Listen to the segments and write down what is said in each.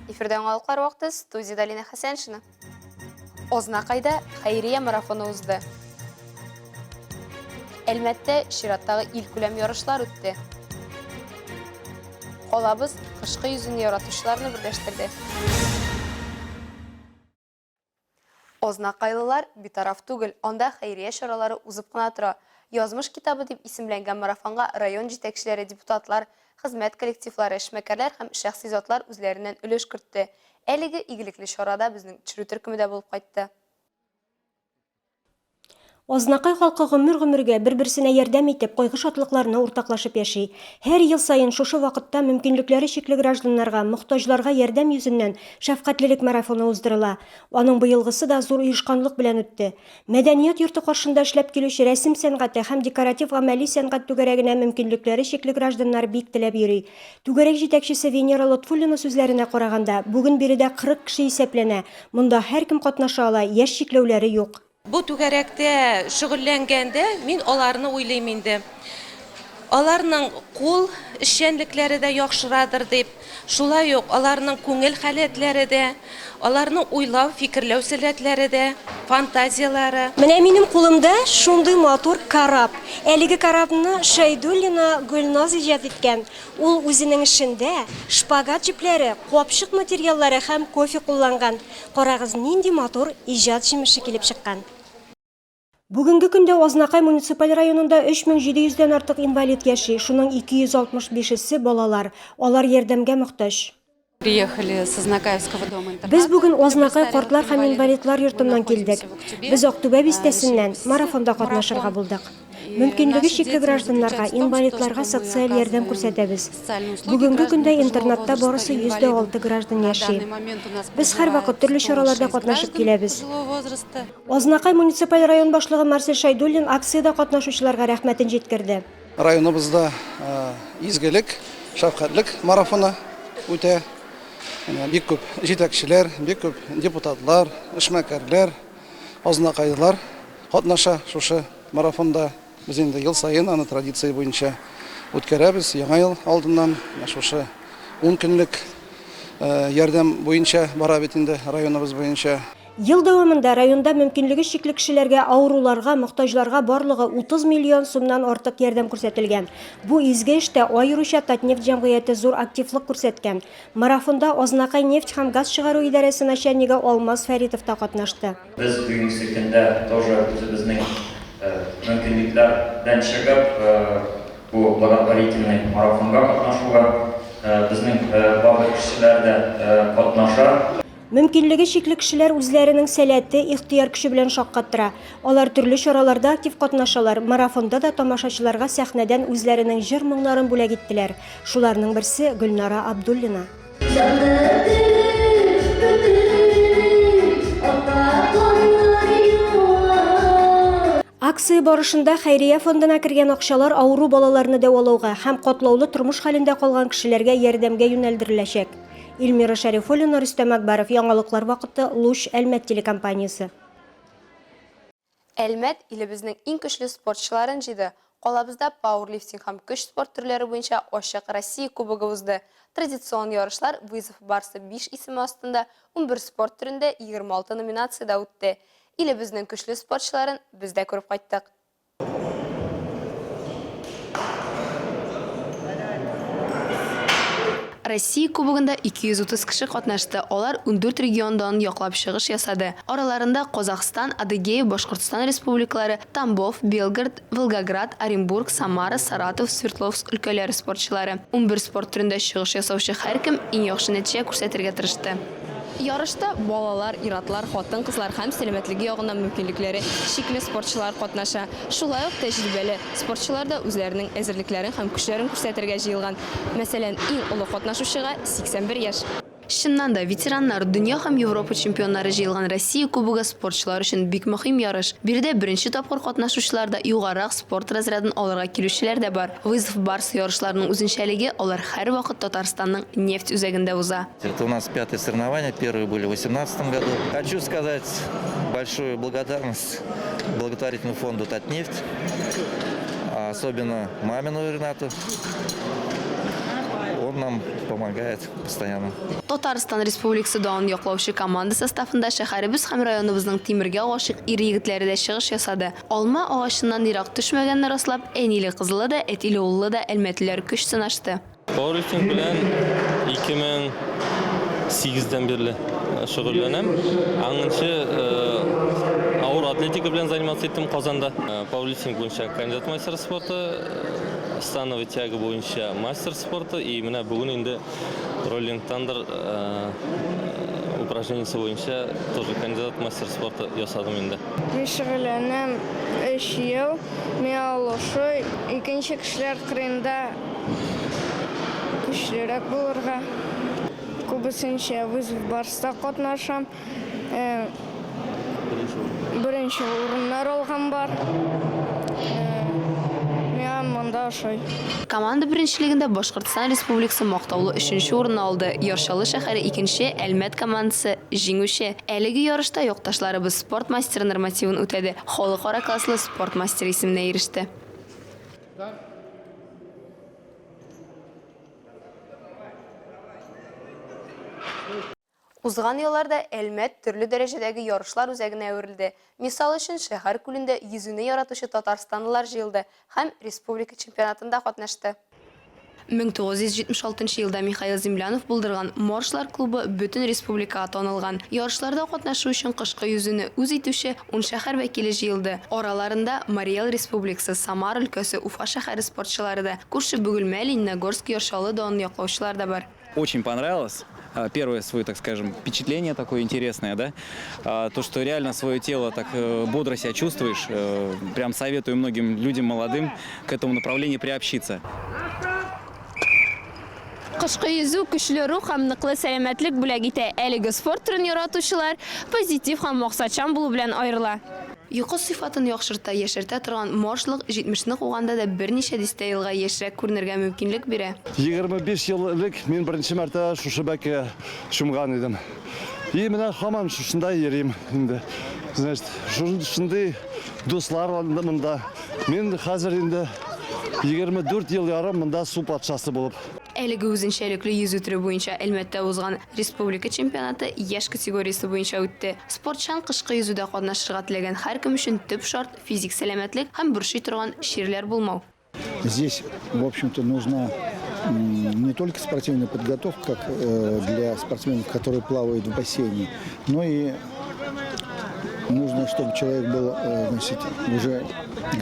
Эфирден алықлар вақты студияда Алина Хасеншина. Ознақайда Хайрия марафоны узды. Әлмәттә шираттағы ил күләм ярышлар үтте. Қолабыз қышқы yüзін яратушыларны бірләштірді. Ознақайлылар битараф түгел, анда Хайрия шаралары узып кына тора. Язмыш китабы дип исемләнгән марафонга район җитәкчеләре, депутатлар, хезмәт коллективлары, эшмәкәрләр һәм шәхси затлар үзләреннән өлеш кертте. Әлеге игелекле чарада безнең төшерү төркеме дә булып кайтты. Ознақай халкы гомер-гомергә бер-берсенә ярдәм итеп, кайгы шатлыкларны уртаклашып яши. Һәр ел сайын шушы вакытта мөмкинлекләре чикле гражданнарга, мохтаҗларга ярдәм йөзеннән шәфкатьлелек марафоны уздырыла. Аның быелгысы да зур оешканлык белән үтте. Мәдәният йорты каршында эшләп килүче рәсем сәнгате һәм декоратив гамәли сәнгать түгәрәгенә мөмкинлекләре чикле гражданнар бик теләп йөри. Түгәрәк җитәкчесе Венера Лотфуллина сүзләренә караганда, бүген биредә 40 кеше исәпләнә. Монда һәркем катнаша ала, яшь чикләүләре юк. Бу түгәрәктә шөгыльләнгәндә мин аларны уйлыйм инде. Аларның кул эшчәнлекләре дә яхшырадыр дип, шулай ук аларның күңел халәтләре дә, аларның уйлау, фикерләү сәләтләре дә, фантазиялары. Менә минем кулымда шундый матур карап. Әлеге карапны Шайдуллина Гөлназ иҗат иткән. Ул үзенең эшендә шпагат җипләре, капчык материаллары һәм кофе кулланган. Карагыз, нинди матур иҗат җимеше килеп чыккан. Бүгенге көндә Ознакай муниципаль районында 3700-дән артык инвалид яши, шуның 265-се балалар. Алар ярдәмгә мохтаҗ. Приехали с Ознакаевского дома-интерната. Без бүген Ознакай картлар һәм инвалидлар йортыннан килдек. Без Актүбә бистәсеннән марафонда катнашырга булдык. Мөмкинлеге чикле гражданнарга, инвалидларга социаль ярдәм күрсәтәбез. Бүгенге көндә интернатта барысы 106 граждан яши. Без һәр вакыт төрле чараларда катнашып киләбез. Ознакай муниципаль район башлыгы Марсель Шайдуллин акциядә катнашучыларга рәхмәтен җиткерде. Районыбызда изгелек, шәфкатьлек марафоны үтә. Бик күп җитәкчеләр, бик күп депутатлар, эшмәкәрләр, ознакайлар катнаша шушы марафонда. Без инде ел сайын аны традиция буенча үткәрәбез. Яңа ел алдыннан шушы 10 көнлек ярдәм буенча бара бит инде районыбыз буенча. Ел дәвамында районда мөмкинлеге чикле кешеләргә, авыруларга, мохтаҗларга барлыгы 30 миллион сумнан артык ярдәм күрсәтелгән. Бу изге эштә аеруча Татнефть җәмгыяте зур активлык күрсәткән. Марафонда Ознакай нефть һәм газ чыгару идарәсе начальнигы Алмаз Фәритов та катнашты. Без бүгенге көндә тоже үзебезнең мөмкинлекләрдән чыгып бу благотворительный марафонга катнашуга безнең барлык кешеләр дә катнаша. Мөмкинлеге чикле кешеләр үзләренең сәләте, ихтыяр көче белән шаккаттыра. Алар төрле чараларда актив катнашалар. Марафонда да тамашачыларга сәхнәдән үзләренең җыр-моңнарын бүләк иттеләр. Шуларның берсе Гөлнара Абдуллина. Акция барышында Хайрия фондына кергән акчалар авыру балаларны дәвалауга һәм катлаулы тормыш хәлендә калган кешеләргә ярдәмгә юнәлдереләчәк. Илмира Шәрифуллина, Рөстәм Әкбаров, Яңалыклар вакыты, Луч Әлмәт телекомпаниясе. Әлмәт илебезнең иң көчле спортчыларын җыйды. Калабызда пауэрлифтинг һәм көч спорт төрләре буенча ачык Россия кубогы узды. Традицион ярышлар вызов барысы 5 исеме астында 11 спорт төрендә 26 номинациядә үтте. Илебезнең көчле спортчыларын без дә күреп кайттык. Россия кубогында 230 кеше катнашты. Алар 14 региондан яклап чыгыш ясады. Араларында Казахстан, Адыгея, Башкортстан республикалары, Тамбов, Белгород, Волгоград, Оренбург, Самара, Саратов, Свердловск өлкәләре спортчылары. 11 спорт төрендә чыгыш ясаучы һәркем иң яхшы нәтиҗә күрсәтергә тырышты. Ярышта балалар, иратлар, хатын-кызлар һәм сәламәтлеге ягыннан мөмкинлекләре чикле спортчылар катнаша. Шулай ук тәҗрибәле спортчылар да үзләренең әзерлекләрен һәм көчләрен күрсәтергә җыелган. Мәсәлән, иң олы катнашучыга 81 яшь. Чыннан да ветераннар, дөнья һәм Европа чемпионнары җыелган Россия кубогы спортчылар өчен бик мөһим ярыш. Биредә беренче тапкыр катнашучылар да югарырак спорт разрядын алырга килүчеләр дә бар. Вызов барс ярышларының үзенчәлеге алар һәр вакыт Татарстанның нефть үзәгендә уза. Это у нас 5-е соревнования, первые были в 2018 году. Хочу сказать большую благодарность благотворительному фонду Татнефть, особенно Мамину Ренату. Он нам помогает постоянно. Татарстан Республикасы Dağın yoqlovchi komanda sostavida shaharimiz ham rayonimizning Temirga oshiq iri yigitleri de chiqish yasadi. Olma ağaçından yiroq tushmaganini rostlab, Enili qizili da, Etili o'g'li da elmatlilar kuch sinashdi. Powerlifting bilan 2008'den beri shug'ullanim. Anginchi ağır atletika bilan заниматься etdim Qozonda. Powerlifting bo'yicha kandidat master sporti, становый тяга bo'yicha master sporti, и mana bugun endi Rolling Thunder упражнениясы bo'yicha тоже кандидат master sporti yasadim endi. Shug'ullanim 3 yil. Men aloshi ikkinchi kishilar qirenda kuchliroq bo'lurga. Ko'pincha vizov barsda qatnasham. Birinchi o'rinlar olgan bor. Men menda shay. Komanda birinchiligida Boshqirdiston Respublikasi maqtovli 3-o'rinni oldi. Yorshalı shahari 2-chi, Elmat komandasi jinguvchi. Eligi yarışda yo'qdoshlarimiz sport masteri normativini o'tadi. Xalqaro klassli sport masteri ismini erishdi. Uzgan yıllarda Elmet türlü derecedagi yarışlar üzerine evrildi. Misal için şehir kulünde yüzünü yaratışı Tatarstanlılar jildi. Hem Respublika çempionatında qatnaştı. 1976 yılda Mikhail Zemlyanov buldurgan Morshlar klubu bütün respublikaga tanılgan. Yarışlarda qatnaşu üçün qışqı yüzünü üz etüşü 10 şehir vekili jildi. Oralarında Mariel Respublikası, Samar ülkesi, Ufa şehri sportçıları da, Kurshi Bugulma, Лениногорск, Yorshalı Dağı'nın yoqlovchilar da var. Очень понравилось. Первое свое, так скажем, впечатление такое интересное, да, то, что реально свое тело так бодро себя чувствуешь, прям советую многим людям молодым к этому направлению приобщиться. Qışqı yüzü güçlü ruh ham niqli salomatlik bo'lak ite. Eligi sport turini yaratuvchilar pozitiv ham maqsadchan bo'lib bilan ayrila. Yuqu sifatini yaxshirta, yashirta turgan morshliq 70ni qo'yganda da bir necha dista yilga yashirib ko'rinirga mumkinlik beradi. 25 yil ilk men birinchi marta shu shibaka shumgan edim. Mena hamon shunday yerim endi. Значит, shunday do'stlar menda. Men hozir endi 24 yil yarim menda suv patshasi bo'lib. Eligi o'zinchalikli yüzü türü bo'yicha Elmatda o'zgan Respublika chempionati yash kategoriyasi bo'yicha o'tdi. Sportchan qishqi yüzüda qatnashishga tilagan har kim uchun tub shart fizik salomatlik ham burshi turgan she'rlar bo'lmau. Здесь, в общем-то, нужна не только спортивная подготовка, как для спортсменов, которые плавают в бассейне, но и нужно, чтобы человек был, значит, уже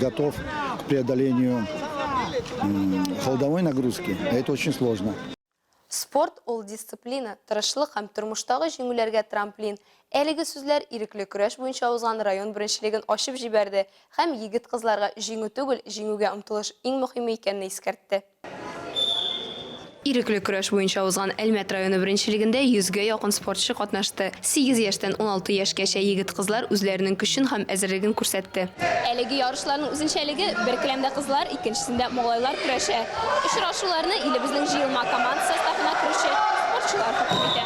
готов к преодолению холодовой нагрузки. Это очень сложно. Sport ol disiplina, tırışlıq ham turmushdagi jingullarga tramplin. Eligi so'zlar irikli kurash bo'yicha o'zgan rayon birinchiligini oshib jiberdi. Ham yigit qizlarga jingu tugul, jinguga umtilish eng muhimi ekanini eskartdi. İrikli kurash bo'yicha o'zgan Elmat rayoni birinchiligida 100 ga yaqin sportchi qatnashdi. 8 yoshdan 16 yoshgacha yigit qizlar o'zlarining kuchin ham azirligini ko'rsatdi. Eligi yarışlarning o'zinchaligi bir kilamda qizlar, ikkinchisida mo'g'aylar kurashi. Uchrashuvlarni ilibizning jilma komandasi safina kirishi sportchilar hukm etdi.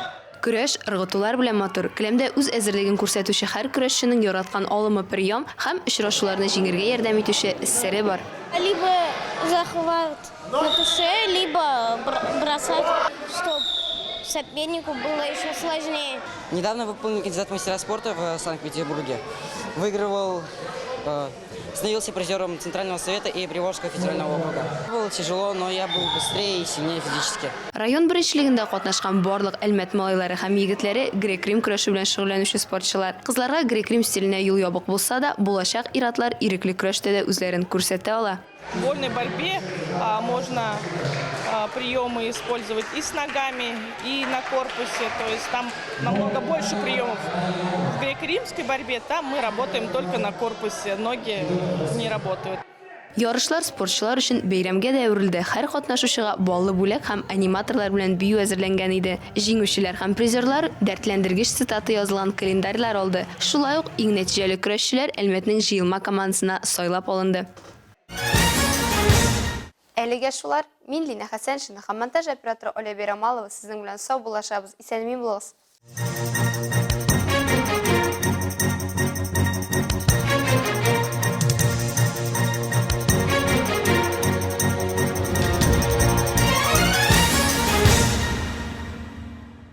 Kurash irg'itular bilan motor. Kilamda o'z azirligini ko'rsatuvchi har kurashchining yaratgan olimi priyom ham uchrashuvlarni jingirga yordam etuvchi siri bor. Либо захват на туше, либо бросать, чтобы сопернику было еще сложнее. Недавно выполнил кандидат в мастера спорта в Санкт-Петербурге. Выигрывал, становился призером Центрального совета и Приволжского федерального округа. Было тяжело, но я был быстрее и сильнее физически. Rayon birinchiligida qatnashgan barliq Elmat malaylari ham yigitlari grek-rim kurashi bilan shug'ullanuvchi sportchilar. Qizlarga grek-rim stiline yo'l yopiq bo'lsa da, bo'lajak iratlar irikli kurashda da o'zlarini ko'rsata oladi. В вольной борьбе можно приемы использовать и с ногами, и на корпусе, то есть там намного больше приемов. В греко-римской борьбе там мы работаем только на корпусе, ноги не работают. Yarışlar sportchilar uchun bayramga davrildi. Har qatnashuvchiga bolli bo'lak ham animatorlar bilan biyu hazırlangan edi. Jinguvchilar ham prizerlar dardlantirgich sitati yozilgan kalendarlar oldi. Shulay uq eng natijali kurashchilar Elmatning jilma komandasina saylab olindi. Eliga shular, men Lina Hasan, montaj operatori Olya Beramalova sizning bilan sog' bo'lashamiz. Eson bo'lasiz.